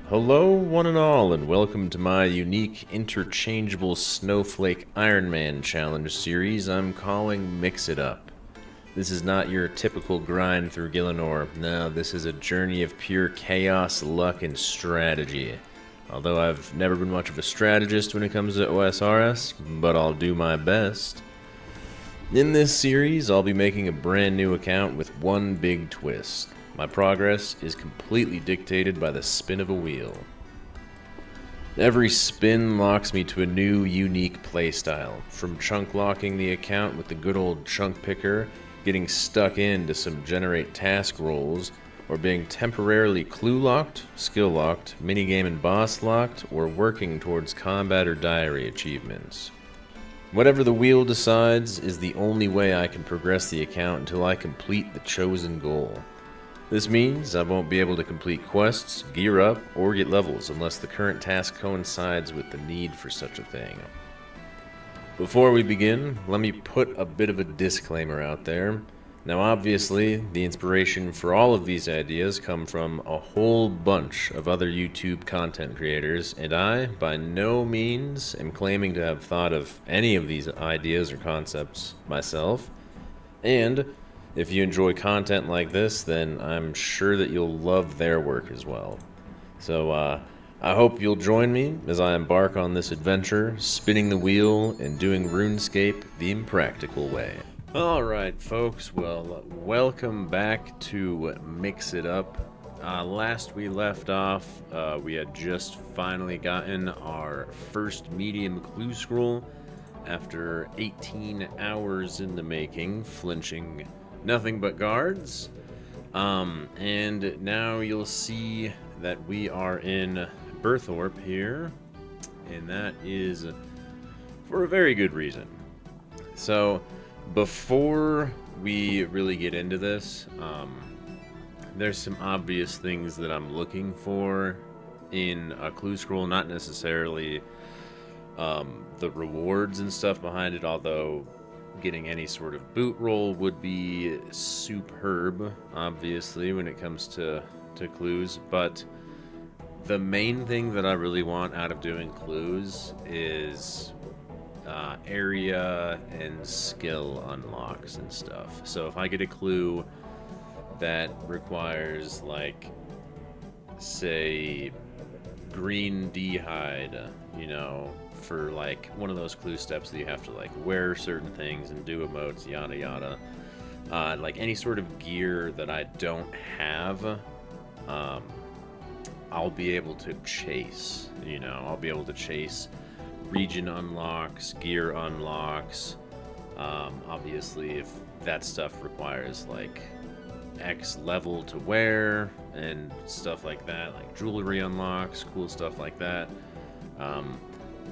Hello, one and all, and welcome to my unique interchangeable Snowflake Iron Man challenge series I'm calling Mix It Up. This is not your typical grind through Gillinor. No, this is a journey of pure chaos, luck, and strategy. Although I've never been much of a strategist when it comes to OSRS, but I'll do my best. In this series, I'll be making a brand new account with one big twist. My progress is completely dictated by the spin of a wheel. Every spin locks me to a new, unique playstyle, from chunk locking the account with the good old chunk picker, getting stuck into some generate task rolls, or being temporarily clue locked, skill locked, minigame and boss locked, or working towards combat or diary achievements. Whatever the wheel decides is the only way I can progress the account until I complete the chosen goal. This means I won't be able to complete quests, gear up, or get levels unless the current task coincides with the need for such a thing. Before we begin, let me put a bit of a disclaimer out there. Now obviously, the inspiration for all of these ideas come from a whole bunch of other YouTube content creators, and I, by no means, am claiming to have thought of any of these ideas or concepts myself. And if you enjoy content like this, then I'm sure that you'll love their work as well. So, I hope you'll join me as I embark on this adventure, spinning the wheel and doing RuneScape the impractical way. Alright, folks, well, welcome back to Mix It Up. Last we left off, we had just finally gotten our first medium clue scroll after 18 hours in the making, flinching nothing but guards. And now you'll see that we are in Berthorpe here, and that is for a very good reason. So, before we really get into this, there's some obvious things that I'm looking for in a clue scroll, not necessarily the rewards and stuff behind it, although getting any sort of boot roll would be superb, obviously, when it comes to clues. But the main thing that I really want out of doing clues is area and skill unlocks and stuff. So if I get a clue that requires, like, say, green d'hide, you know, for like one of those clue steps that you have to like wear certain things and do emotes, yada yada. Like any sort of gear that I don't have, I'll be able to chase. You know, I'll be able to chase region unlocks, gear unlocks. Obviously, if that stuff requires like X level to wear and stuff like that, like jewelry unlocks, cool stuff like that.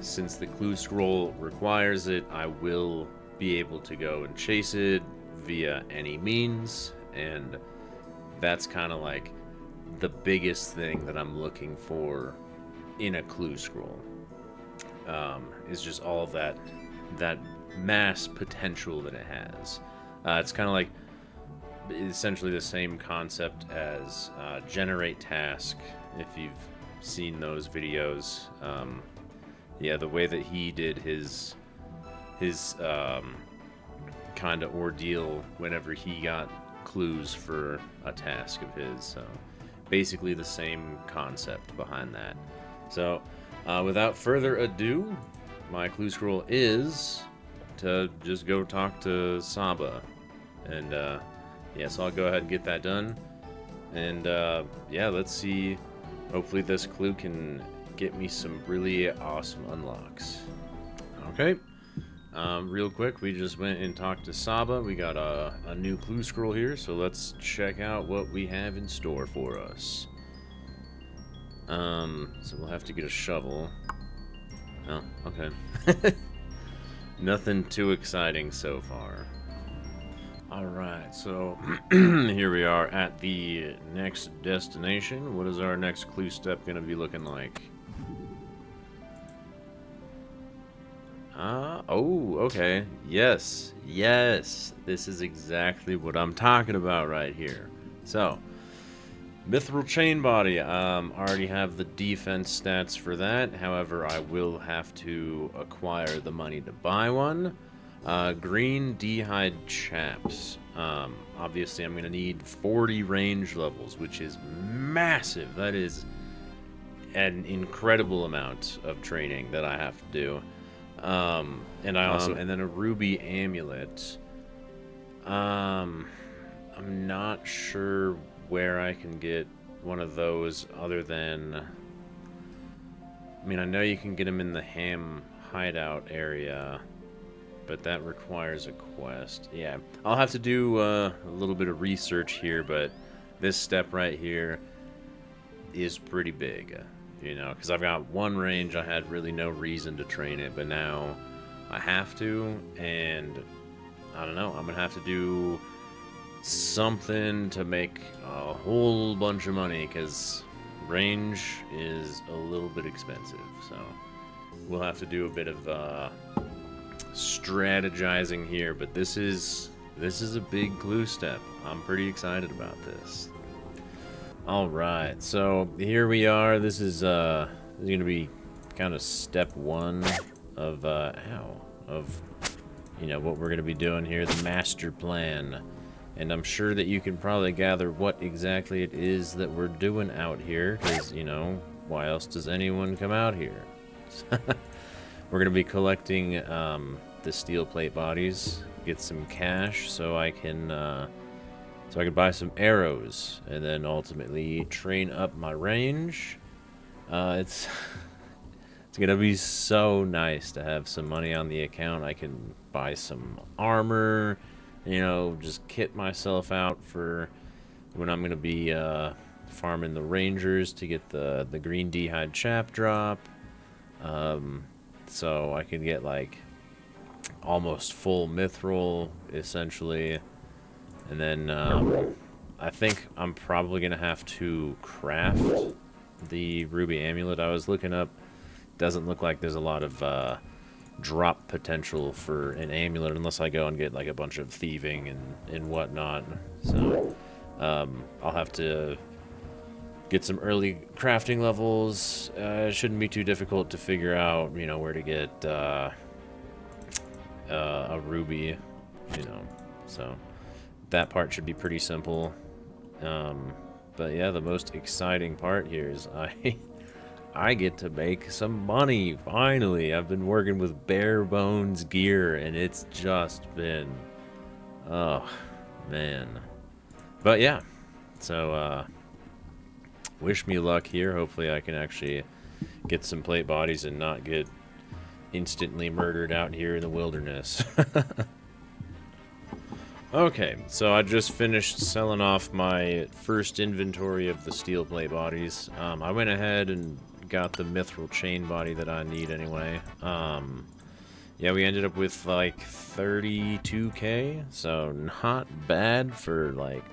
Since the clue scroll requires it, I will be able to go and chase it via any means, and that's kind of like the biggest thing that I'm looking for in a clue scroll. Is just all of that mass potential that it has. It's kind of like essentially the same concept as generate task, if you've seen those videos. Yeah, the way that he did his kind of ordeal whenever he got clues for a task of his. So basically the same concept behind that. So without further ado, my clue scroll is to just go talk to Saba. And yeah, so I'll go ahead and get that done. And yeah, let's see. Hopefully this clue can get me some really awesome unlocks. Okay. Real quick, we just went and talked to Saba. We got a new clue scroll here, so let's check out what we have in store for us. So we'll have to get a shovel. Oh, okay. Nothing too exciting so far. Alright, so here we are at the next destination. What is our next clue step going to be looking like? Oh, okay. Yes, yes. This is exactly what I'm talking about right here. So, Mithril chain body. Already have the defense stats for that. However, I will have to acquire the money to buy one. Green D'hide chaps. Obviously, I'm gonna need 40 range levels, which is massive. That is an incredible amount of training that I have to do. And I also and then a ruby amulet. I'm not sure where I can get one of those other than... I mean, I know you can get them in the ham hideout area, but that requires a quest. Yeah, I'll have to do a little bit of research here, but this step right here is pretty big, you know, because I've got one range. I had really no reason to train it, but now I have to, and I don't know, I'm gonna have to do something to make a whole bunch of money, because range is a little bit expensive, so we'll have to do a bit of strategizing here. But this is a big clue step. I'm pretty excited about this. All right, so here we are. This is gonna be kind of step one of you know, what we're gonna be doing here, the master plan. And I'm sure that you can probably gather what exactly it is that we're doing out here, because, you know, why else does anyone come out here? We're going to be collecting the steel plate bodies, get some cash so I can buy some arrows, and then ultimately train up my range. It's going to be so nice to have some money on the account. I can buy some armor, you know, just kit myself out for when I'm going to be farming the rangers to get the green D'hide chap drop. So I can get like almost full mithril essentially. And then I think I'm probably going to have to craft the ruby amulet. I was looking up, doesn't look like there's a lot of drop potential for an amulet unless I go and get like a bunch of thieving and whatnot. So I'll have to get some early crafting levels. It shouldn't be too difficult to figure out, you know, where to get a ruby, you know, so that part should be pretty simple. But yeah, the most exciting part here is I get to make some money, finally. I've been working with bare bones gear, and it's just been... oh, man. But yeah, so, wish me luck here. Hopefully I can actually get some plate bodies and not get instantly murdered out here in the wilderness. Okay, so I just finished selling off my first inventory of the steel plate bodies. I went ahead and got the mithril chain body that I need anyway. Yeah, we ended up with like 32k, so not bad for like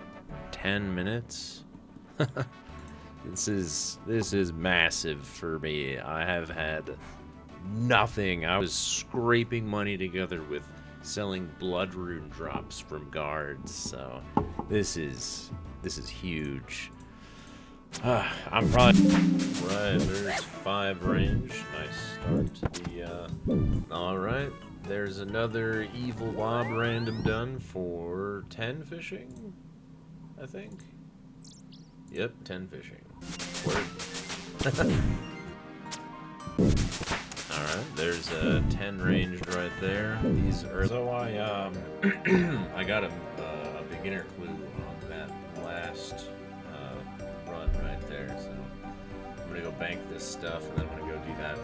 10 minutes. This is massive for me. I have had nothing. I was scraping money together with selling blood rune drops from guards, so this is huge. I'm probably right. There's 5 range. Nice start to the. All right. There's another evil wob random done for 10 fishing, I think. Yep, 10 fishing. Word. Alright, there's a 10 ranged right there. These are... So I got a beginner clue on that last run right there, so I'm gonna go bank this stuff, and then I'm gonna go do that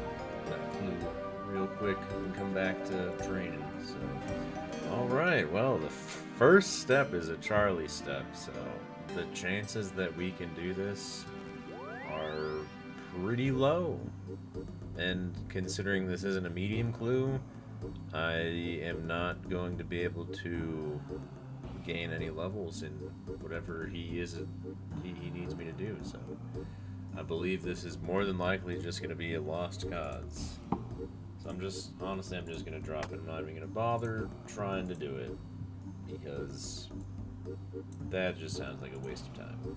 clue real quick and come back to training. So, alright, well, the first step is a Charlie step, so the chances that we can do this are pretty low. And considering this isn't a medium clue, I am not going to be able to gain any levels in whatever he needs me to do. So I believe this is more than likely just going to be a lost cause. So I'm just going to drop it. I'm not even going to bother trying to do it, because that just sounds like a waste of time.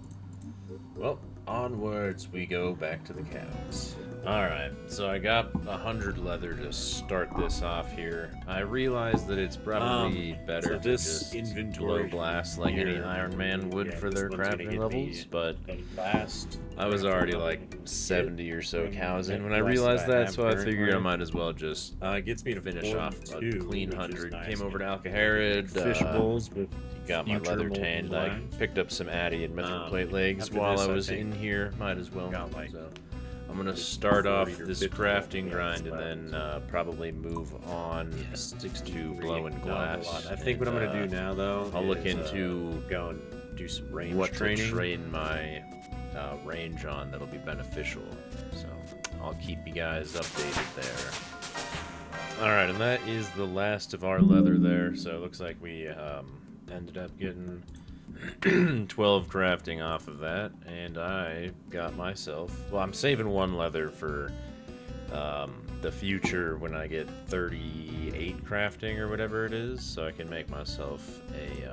Well, onwards we go back to the cows. Alright, so I got 100 leather to start this off here. I realized that it's probably better So to this just inventory blow blast like any here, Iron Man would yeah, for this their one's gonna crafting get levels, but the last I was crafting already level like you can 70 or so from cows in that when I quest realized I that, have so I figured I currently. might as well just It gets me to finish off a 42, clean which is 100. nice. Came over to Make Alcaharid, fish bowls with got my future leather molten tanned. I glass. picked up some Addy and mithril plate legs After while this, I I was think in here. Might as well. got like So I'm gonna just start off 40 or this 50 crafting molten grind and glass then left. probably move on Yeah, to 63. blowing Not a glass. lot. I think what I'm gonna do now, though, I'll look is, into go and do some range what training. to train my range on that'll be beneficial. So I'll keep you guys updated there. Alright, and that is the last of our leather there. So it looks like we ended up getting 12 crafting off of that, and I got myself... Well, I'm saving one leather for the future when I get 38 crafting or whatever it is, so I can make myself a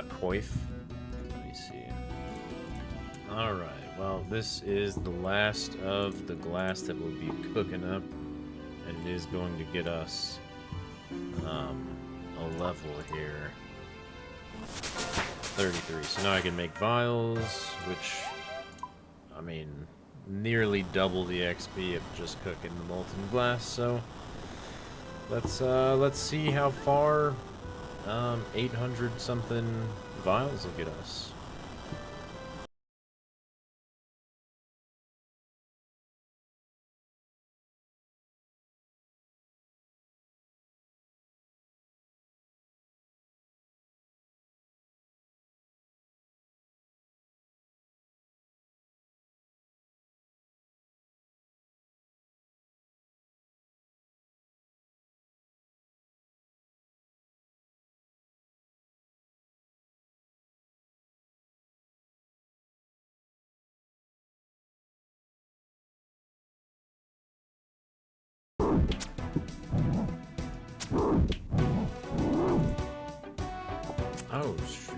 coif. Let me see. Alright, well, this is the last of the glass that will be cooking up, and it is going to get us a level here. 33. So now I can make vials, which, I mean, nearly double the XP of just cooking the molten glass. So let's see how far 800 something vials will get us. Oh, shoot.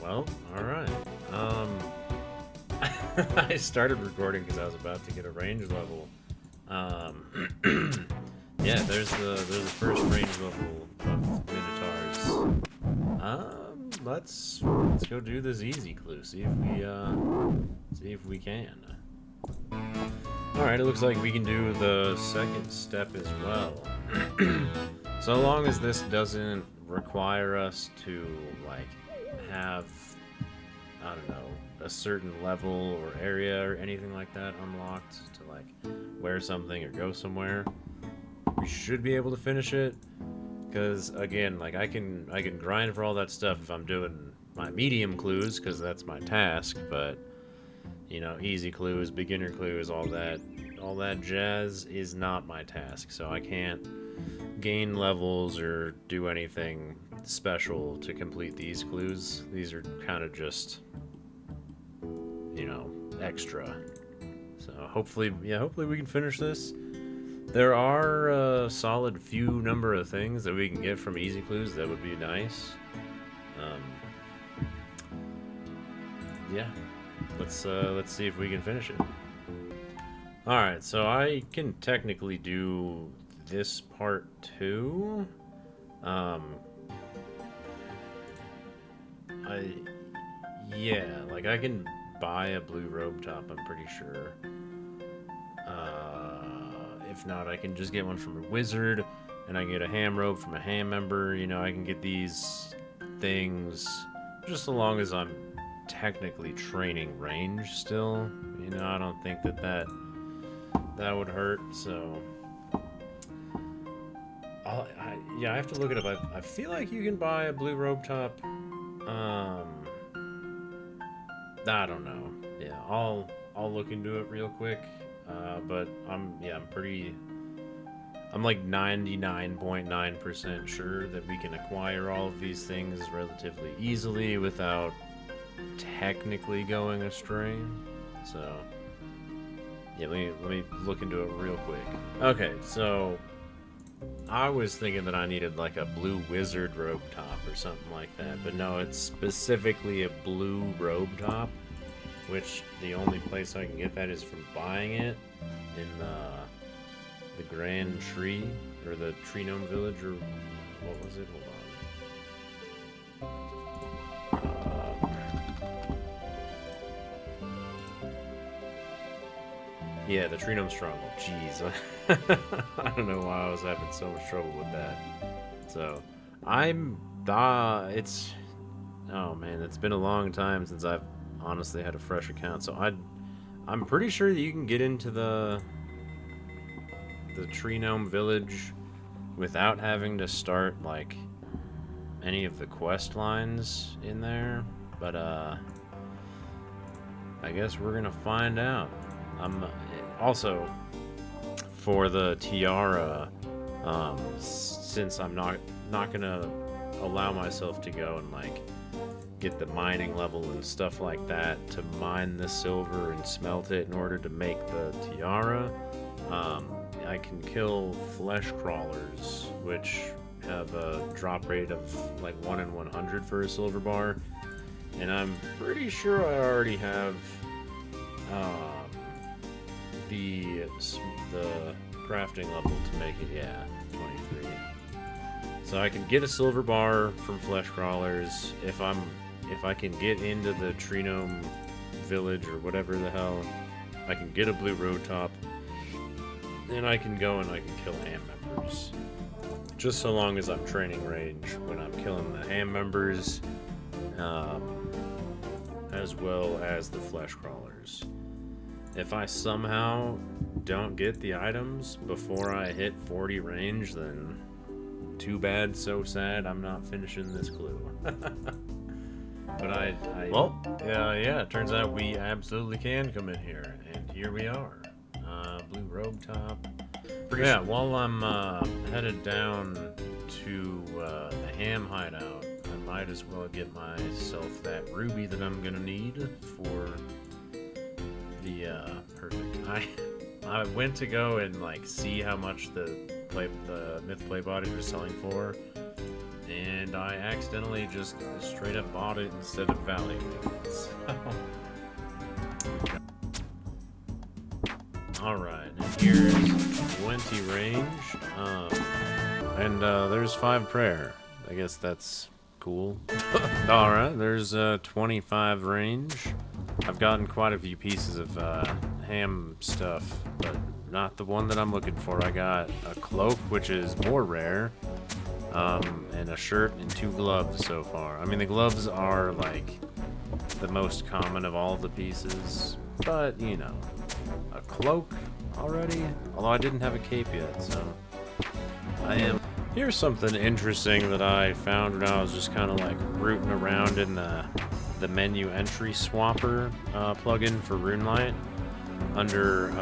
Well, alright. I started recording because I was about to get a range level. Yeah, there's the first range level of Minotaurs. Let's go do this easy clue. See if we can. Alright, it looks like we can do the second step as well. So long as this doesn't require us to, like, have, I don't know, a certain level or area or anything like that unlocked to, like, wear something or go somewhere, we should be able to finish it. Because, again, like, I can grind for all that stuff if I'm doing my medium clues, because that's my task, but, you know, easy clues, beginner clues, all that jazz is not my task, so I can't gain levels or do anything special to complete these clues. These are kind of just, you know, extra. So hopefully, yeah, hopefully we can finish this. There are a solid few number of things that we can get from easy clues that would be nice. Yeah, let's see if we can finish it. Alright, so I can technically do this part too. Yeah, like I can buy a blue robe top, I'm pretty sure. If not, I can just get one from a wizard, and I can get a ham robe from a ham member. You know, I can get these things just so long as I'm technically training range still. You know, I don't think that would hurt, so... yeah, I have to look it up. I feel like you can buy a blue robe top. I don't know. Yeah, I'll look into it real quick. But I'm like 99.9% sure that we can acquire all of these things relatively easily without technically going astray. So, yeah, let me look into it real quick. Okay, so I was thinking that I needed like a blue wizard robe top or something like that, but no, it's specifically a blue robe top. which the only place I can get that is from buying it in the Grand Tree, or the Tree Gnome Village, or what was it? Hold on. Yeah, the Tree Gnome Stronghold. Jeez, I don't know why I was having so much trouble with that. So, it's, oh man, it's been a long time since I've honestly had a fresh account. So I'm pretty sure that you can get into the Tree Gnome Village without having to start like any of the quest lines in there. But I guess we're gonna find out. Also, for the tiara, since I'm not gonna allow myself to go and like get the mining level and stuff like that to mine the silver and smelt it in order to make the tiara, I can kill flesh crawlers, which have a drop rate of like 1 in 100 for a silver bar, and I'm pretty sure I already have the crafting level to make it. Yeah, 23. So I can get a silver bar from flesh crawlers if I can get into the Tree Gnome Village or whatever the hell. I can get a blue road top, and I can go and I can kill ham members. Just so long as I'm training range when I'm killing the ham members, as well as the flesh crawlers. If I somehow don't get the items before I hit 40 range, then too bad, so sad, I'm not finishing this clue. But yeah, it turns out we absolutely can come in here, and here we are. Blue robe top. Yeah, while I'm headed down to the ham hideout, I might as well get myself that ruby that I'm gonna need for the perfect. I went to go and like see how much the myth play bodies were selling for, and I accidentally just straight up bought it instead of valuing it. So. Alright, and here's 20 range, and there's 5 prayer. I guess that's cool. Alright, there's 25 range. I've gotten quite a few pieces of ham stuff, but not the one that I'm looking for. I got a cloak, which is more rare, and a shirt and 2 gloves so far. I mean, the gloves are like the most common of all the pieces, but you know, a cloak already? Although I didn't have a cape yet, so I am. Here's something interesting that I found when I was just kind of like rooting around in the menu entry swapper plugin for RuneLight under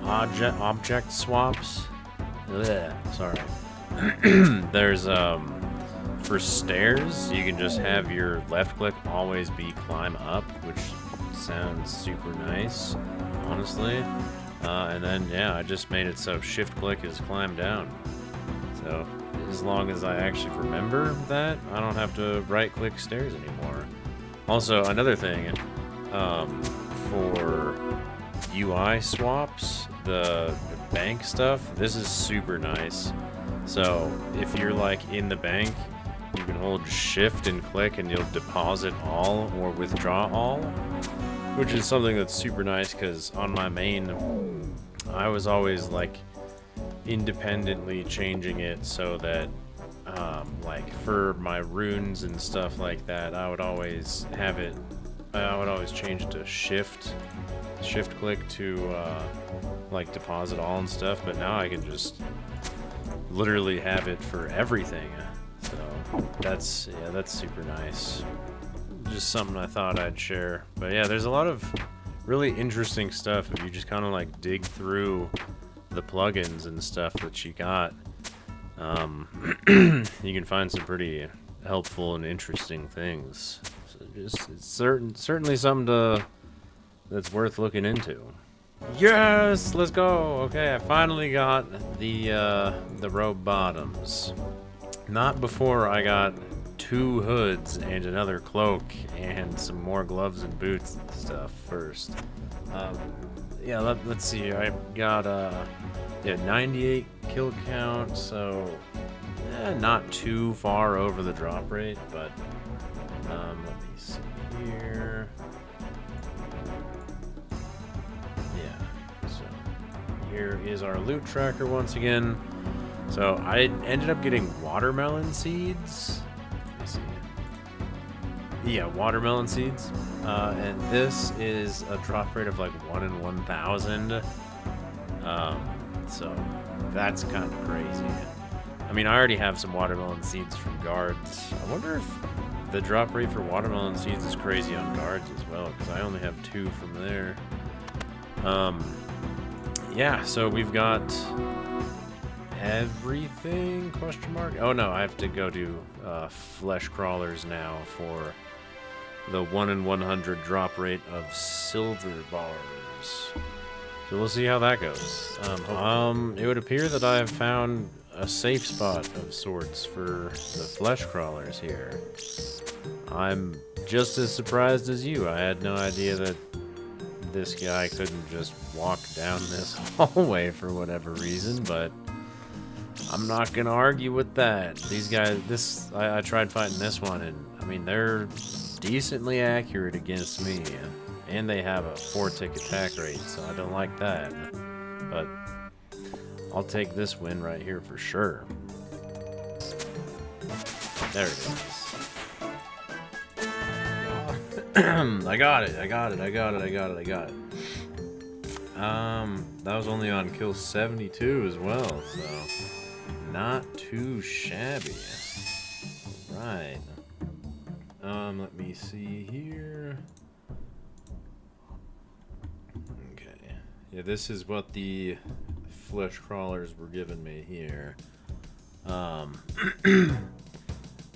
object swaps. Ugh, sorry. There's for stairs, you can just have your left click always be climb up, which sounds super nice, honestly. And then yeah, I just made it so shift click is climb down. So as long as I actually remember that, I don't have to right click stairs anymore. Also, another thing, for UI swaps, the bank stuff, this is super nice. So if you're like in the bank, you can hold shift and click and you'll deposit all or withdraw all, which is something that's super nice because on my main, I was always like independently changing it so that like for my runes and stuff like that, I would always change it to shift click to like deposit all and stuff, but now I can just literally have it for everything. So that's super nice. Just something I thought I'd share. But yeah, there's a lot of really interesting stuff if you just kind of like dig through the plugins and stuff that you got. You can find some pretty helpful and interesting things. So just it's certainly something that's worth looking into. Yes, let's go. Okay, I finally got the robe bottoms. Not before I got 2 hoods and another cloak and some more gloves and boots and stuff first. Yeah, let's see. I got yeah, 98 kill count, so not too far over the drop rate, but let me see here. Yeah, so here is our loot tracker once again. So I ended up getting watermelon seeds. Let me see. Yeah, watermelon seeds. And this is a drop rate of like 1 in 1,000. So that's kind of crazy. I mean, I already have some watermelon seeds from guards. I wonder if the drop rate for watermelon seeds is crazy on guards as well, because I only have 2 from there. Yeah, so we've got everything, question mark? Oh no, I have to go do flesh crawlers now for the 1 in 100 drop rate of silver bars. So we'll see how that goes. It would appear that I have found a safe spot of sorts for the flesh crawlers here. I'm just as surprised as you. I had no idea that this guy couldn't just walk down this hallway for whatever reason, but I'm not gonna argue with that. These guys, I tried fighting this one, and I mean, they're decently accurate against me, and they have a 4-tick attack rate, so I don't like that. But I'll take this win right here for sure. There it is. I got it. That was only on kill 72 as well, so not too shabby. Right. Let me see here. Okay. Yeah, this is what the flesh crawlers were giving me here. Kind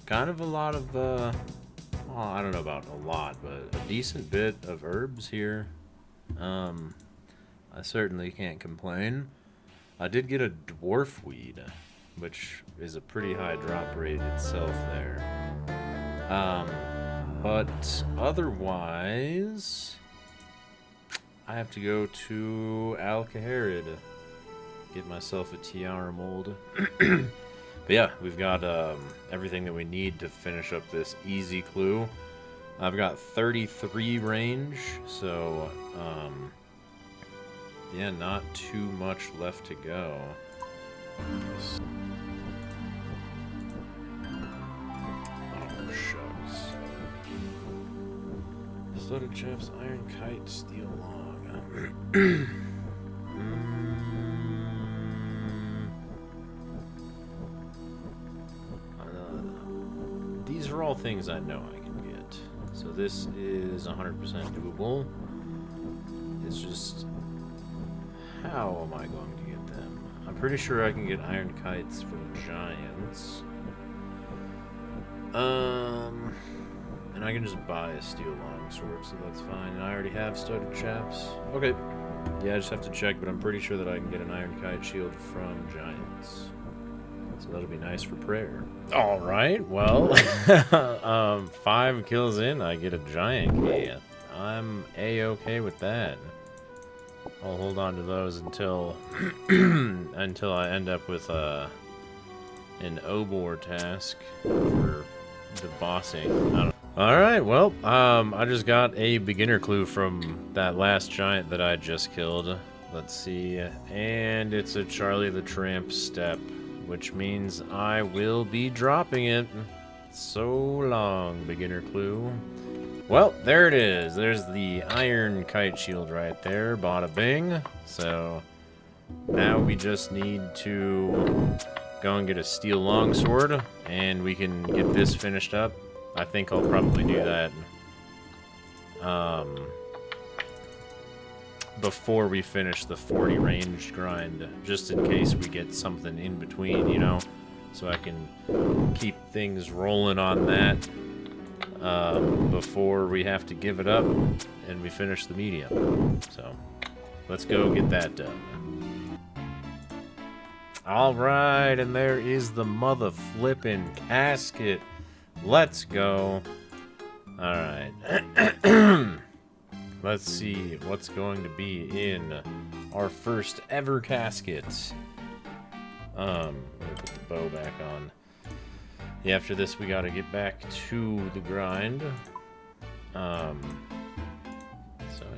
of a lot of, well, I don't know about a lot, but a decent bit of herbs here. I certainly can't complain. I did get a dwarf weed, which is a pretty high drop rate itself there. But otherwise, I have to go to Al-Kaharid, get myself a tiara mold. But yeah, we've got everything that we need to finish up this easy clue. I've got 33 range, so yeah, not too much left to go. Oh, shucks. Floated chaps, iron kite, steel log. These are all things I know I can get. So this is 100% doable. It's just, how am I going to get them? I'm pretty sure I can get iron kites from giants. And I can just buy a steel longsword, so that's fine. And I already have studded chaps. Okay. Yeah, I just have to check, but I'm pretty sure that I can get an iron kite shield from giants. So that'll be nice for prayer. All right, well, 5 kills in, I get a giant key. I'm a-okay with that. I'll hold on to those until until I end up with an Obor task for the bossing. All right, well, I just got a beginner clue from that last giant that I just killed. Let's see, and it's a Charlie the Tramp step, which means I will be dropping it. So long, beginner clue. Well, there it is. There's the iron kite shield right there. Bada bing. So now we just need to go and get a steel longsword, and we can get this finished up. I think I'll probably do that before we finish the 40 ranged grind, just in case we get something in between, you know, so I can keep things rolling on that before we have to give it up and we finish the medium. So let's go get that done. All right, and there is the mother flippin' casket. Let's go. Alright. Let's see what's going to be in our first ever casket. Let me put the bow back on. Yeah, after this we gotta get back to the grind. So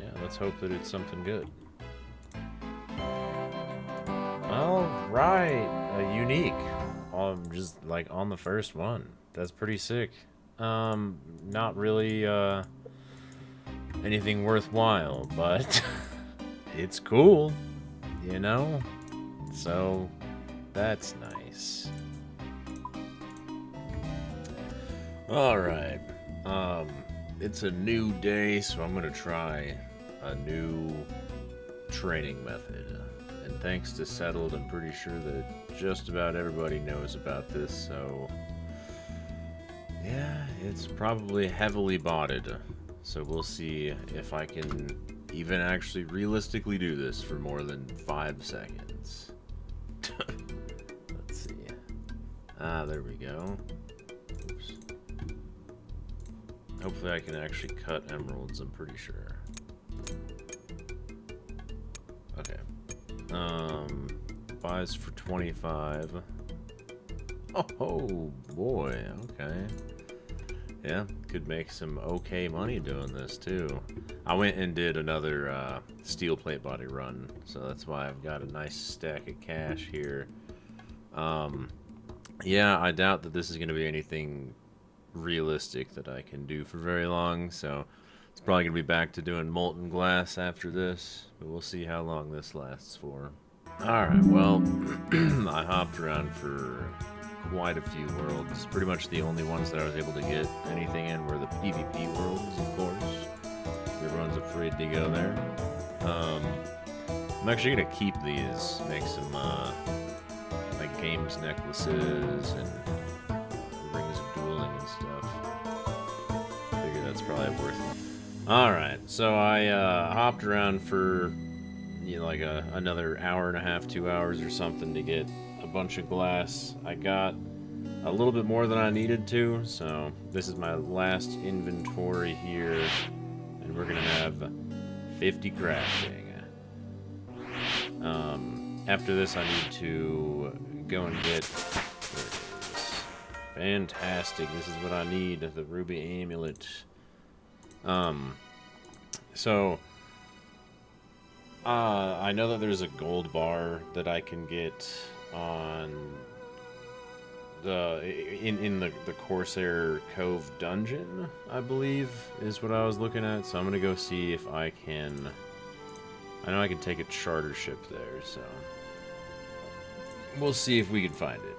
yeah, let's hope that it's something good. Alright, unique. Just like on the first one. That's pretty sick. Not really anything worthwhile, but it's cool, you know? So that's nice. Alright. It's a new day, so I'm gonna try a new training method. And thanks to Settled, I'm pretty sure that just about everybody knows about this, so yeah, it's probably heavily botted. So we'll see if I can even actually realistically do this for more than 5 seconds. Let's see. Ah, there we go. Oops. Hopefully I can actually cut emeralds, I'm pretty sure. Okay. Buys for 25. Oh boy, okay. Yeah, could make some okay money doing this too. I went and did another steel plate body run, so that's why I've got a nice stack of cash here. Yeah, I doubt that this is going to be anything realistic that I can do for very long, so it's probably going to be back to doing molten glass after this, but we'll see how long this lasts for. Alright, well, I hopped around for quite a few worlds. Pretty much the only ones that I was able to get anything in were the PvP worlds, of course. Everyone's afraid to go there. I'm actually gonna keep these, make some like games necklaces and rings of dueling and stuff. Figure that's probably worth it. Alright, so I hopped around for like another hour and a half, 2 hours or something to get a bunch of glass. I got a little bit more than I needed to, so this is my last inventory here, and we're gonna have 50 crafting. After this I need to go and get, fantastic, this is what I need, the ruby amulet. So I know that there's a gold bar that I can get on the in the Corsair Cove dungeon, I believe, is what I was looking at. So I'm gonna go see if I can. I know I can take a charter ship there, so we'll see if we can find it.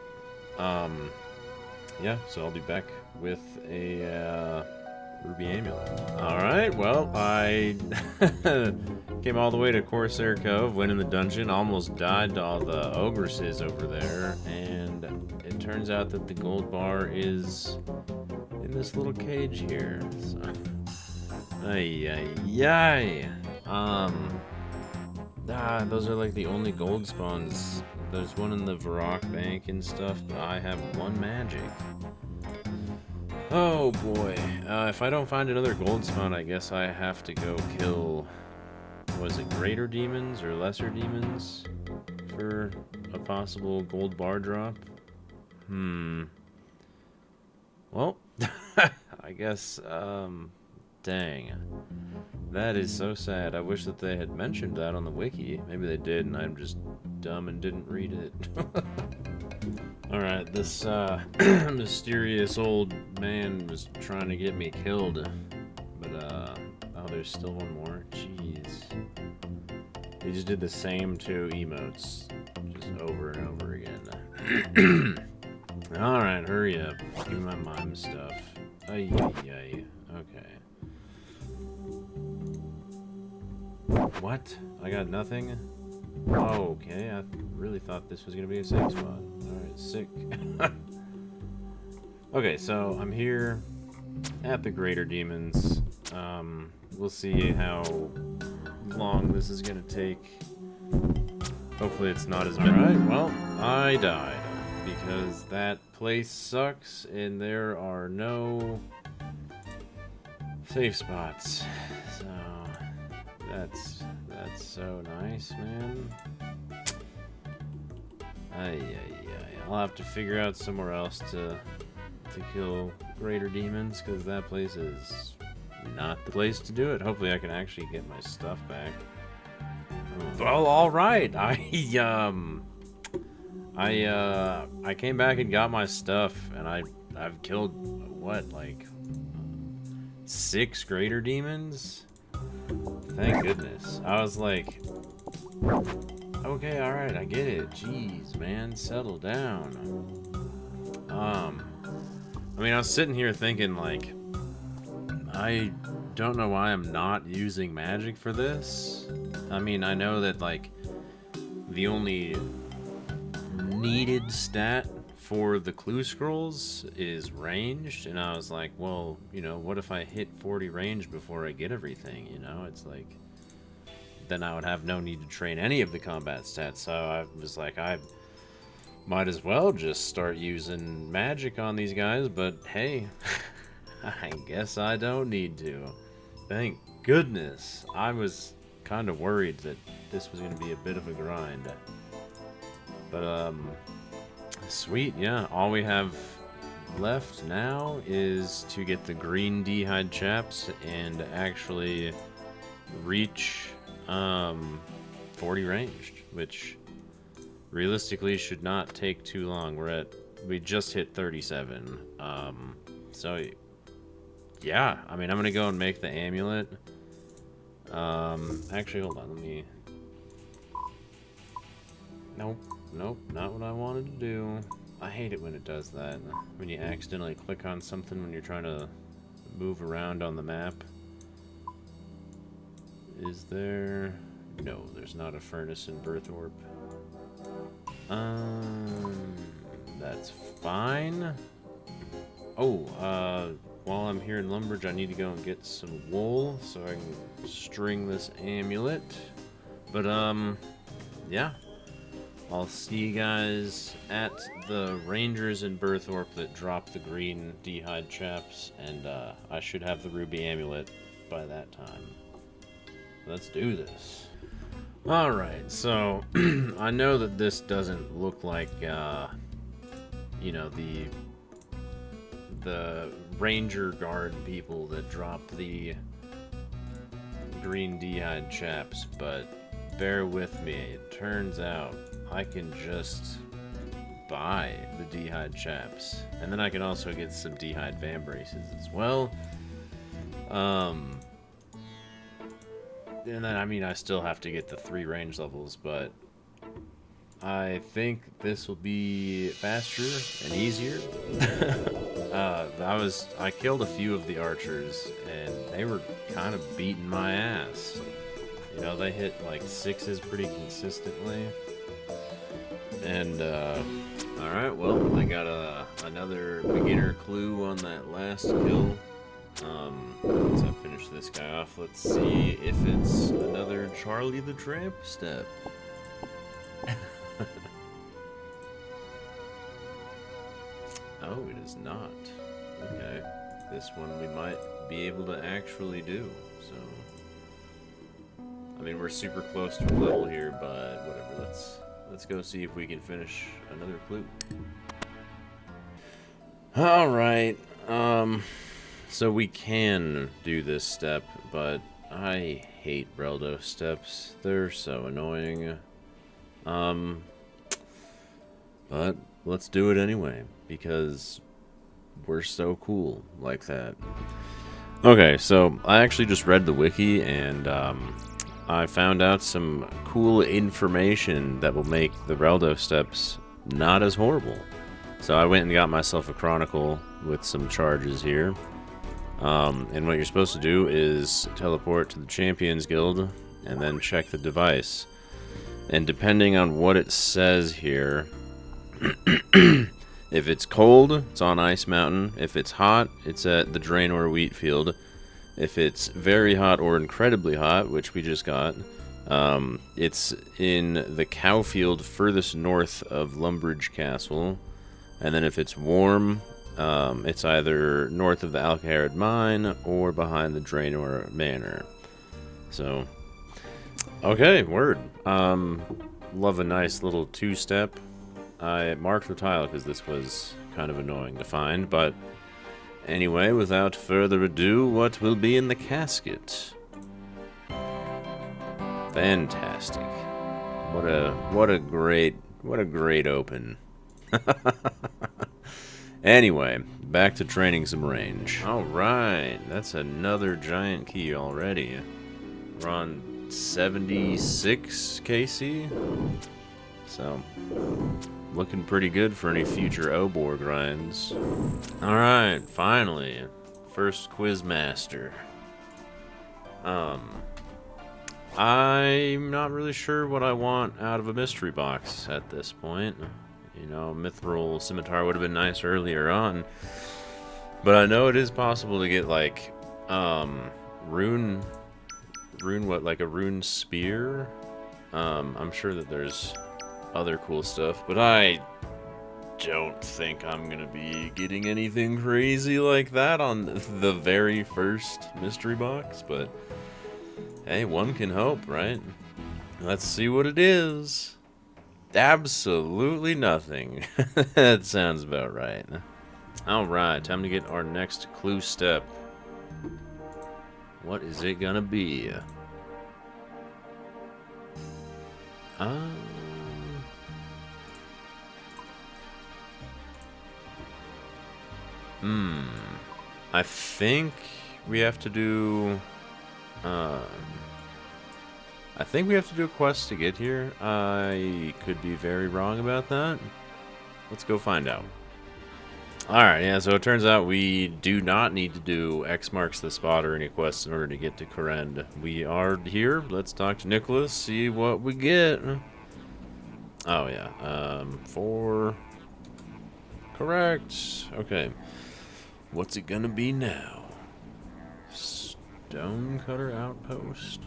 Yeah, so I'll be back with a ruby amulet. Alright, well, I came all the way to Corsair Cove, went in the dungeon, almost died to all the ogresses over there, and it turns out that the gold bar is in this little cage here. So, those are like the only gold spawns. There's one in the Varrock Bank and stuff, but I have one magic. Oh boy, if I don't find another gold spawn, I guess I have to go kill, was it greater demons or lesser demons for a possible gold bar drop? Well, I guess, dang. That is so sad. I wish that they had mentioned that on the wiki. Maybe they did and I'm just dumb and didn't read it. Alright, this mysterious old man was trying to get me killed. But, oh, there's still one more? Jeez. They just did the same 2 emotes, just over and over again. Alright, hurry up. Give me my mime stuff. Ay, okay. What? I got nothing? Oh, okay, I really thought this was gonna be a safe spot. Alright, sick. Okay, so I'm here at the Greater Demons. We'll see how long this is gonna take. Hopefully it's not as bad. Alright, well, I died. because that place sucks and there are no safe spots. So that's so nice, man. I'll have to figure out somewhere else to kill greater demons, because that place is not the place to do it. Hopefully I can actually get my stuff back. Well, all right. I came back and got my stuff, and I've killed what, like 6 greater demons? Thank goodness. I was like, okay, all right, I get it. Jeez, man, settle down. I mean, I was sitting here thinking, like, I don't know why I'm not using magic for this. I mean, I know that, like, the only needed stat for the clue scrolls is ranged, and I was like, well, you know, what if I hit 40 range before I get everything, you know? It's like, then I would have no need to train any of the combat stats, so I was like, I might as well just start using magic on these guys, but hey, I guess I don't need to. Thank goodness. I was kind of worried that this was going to be a bit of a grind. But, sweet, yeah. All we have left now is to get the green D-hide chaps and actually reach 40 ranged, which realistically should not take too long. We just hit 37. So yeah, I mean, I'm gonna go and make the amulet. Actually, hold on, let me... Nope, not what I wanted to do. I hate it when it does that. When you accidentally click on something when you're trying to move around on the map. Is there... No, there's not a furnace in Birthorpe. That's fine. Oh, while I'm here in Lumbridge, I need to go and get some wool so I can string this amulet. But, yeah. I'll see you guys at the Rangers in Birthorpe that drop the green D-hide chaps, and, I should have the ruby amulet by that time. Let's do this. Alright, so, I know that this doesn't look like, you know, the Ranger Guard people that drop the green D-hide chaps, but bear with me. It turns out I can just buy the D-hide chaps, and then I can also get some D-hide van braces as well. And then, I mean, I still have to get the 3 range levels, but I think this will be faster and easier. I killed a few of the archers, and they were kind of beating my ass. You know, they hit like 6s pretty consistently. And, alright, well, I got another beginner clue on that last kill. Once I finish this guy off, let's see if it's another Charlie the Tramp step. Oh, it is not. Okay. This one we might be able to actually do, so... I mean, we're super close to a level here, but whatever, let's go see if we can finish another clue. Alright, so we can do this step, but I hate Reldo steps. They're so annoying. But let's do it anyway, because we're so cool like that. Okay, so I actually just read the wiki, and I found out some cool information that will make the Reldo steps not as horrible. So I went and got myself a Chronicle with some charges here. And what you're supposed to do is teleport to the Champions Guild and then check the device. And depending on what it says here, if it's cold, it's on Ice Mountain. If it's hot, it's at the Draenor wheat field. If it's very hot or incredibly hot, which we just got, it's in the cow field furthest north of Lumbridge Castle. And then if it's warm, it's either north of the Alcaharid Mine or behind the Draenor Manor. So, okay, word. Love a nice little two-step. I marked the tile because this was kind of annoying to find, but anyway, without further ado, what will be in the casket? Fantastic. What a great open. Anyway, back to training some range. Alright, that's another giant key already. We're on 76 KC. So, looking pretty good for any future Obor grinds. Alright, finally. First quiz master. I'm not really sure what I want out of a mystery box at this point. You know, Mithril Scimitar would have been nice earlier on. But I know it is possible to get, like, rune spear? I'm sure that there's other cool stuff, but I don't think I'm gonna be getting anything crazy like that on the very first mystery box, but hey, one can hope, right? Let's see what it is. Absolutely nothing. That sounds about right. Alright, time to get our next clue step. What is it gonna be? I think we have to do... I think we have to do a quest to get here. I could be very wrong about that. Let's go find out. Alright, yeah, so it turns out we do not need to do X marks the spot or any quests in order to get to Korend. We are here. Let's talk to Nicholas, see what we get. Oh, yeah. 4. Correct. Okay. What's it gonna be now? Stonecutter Outpost?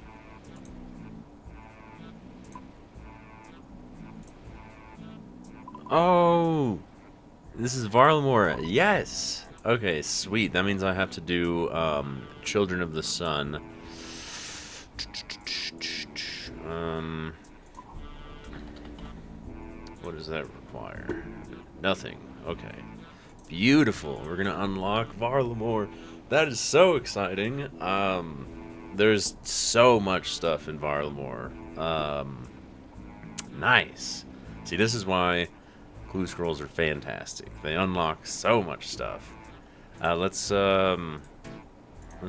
Oh! This is Varlamore. Yes! Okay, sweet. That means I have to do, Children of the Sun. What does that require? Nothing. Okay. Beautiful. We're gonna unlock Varlamore. That is so exciting. There's so much stuff in Varlamore. Nice. See, this is why clue scrolls are fantastic. They unlock so much stuff. Let's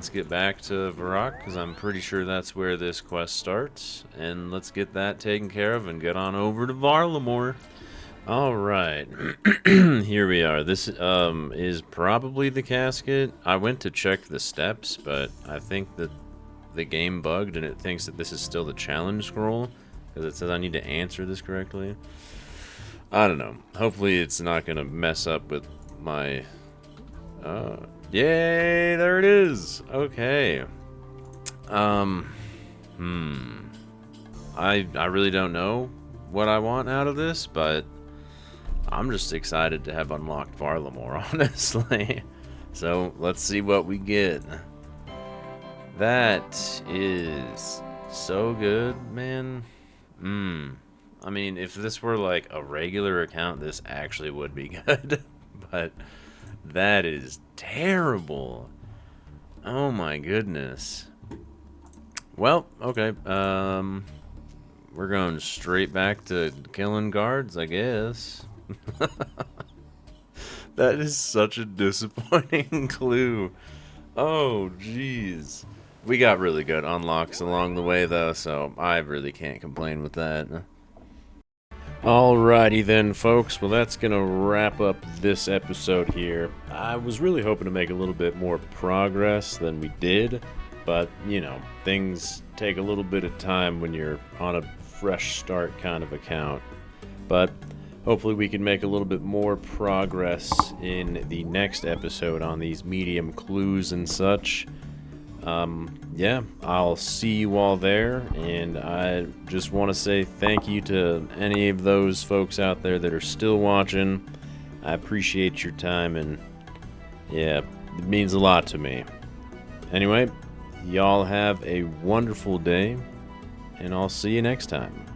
get back to Varrock, because I'm pretty sure that's where this quest starts. And let's get that taken care of and get on over to Varlamore. Alright. Here we are. This is probably the casket. I went to check the steps, but I think that the game bugged and it thinks that this is still the challenge scroll, because it says I need to answer this correctly. I don't know. Hopefully it's not going to mess up with my... Yay! There it is! Okay. I really don't know what I want out of this, but I'm just excited to have unlocked Varlamore, honestly. So, let's see what we get. That is so good, man. I mean, if this were like a regular account, this actually would be good. But that is terrible. Oh my goodness. Well, okay. We're going straight back to killing guards, I guess. That is such a disappointing clue. Oh, jeez. We got really good unlocks along the way, though, so I really can't complain with that. Alrighty then, folks. Well, that's gonna wrap up this episode here. I was really hoping to make a little bit more progress than we did, but, you know, things take a little bit of time when you're on a fresh start kind of account. But hopefully we can make a little bit more progress in the next episode on these medium clues and such. Yeah, I'll see you all there, and I just want to say thank you to any of those folks out there that are still watching. I appreciate your time, and yeah, it means a lot to me. Anyway, y'all have a wonderful day, and I'll see you next time.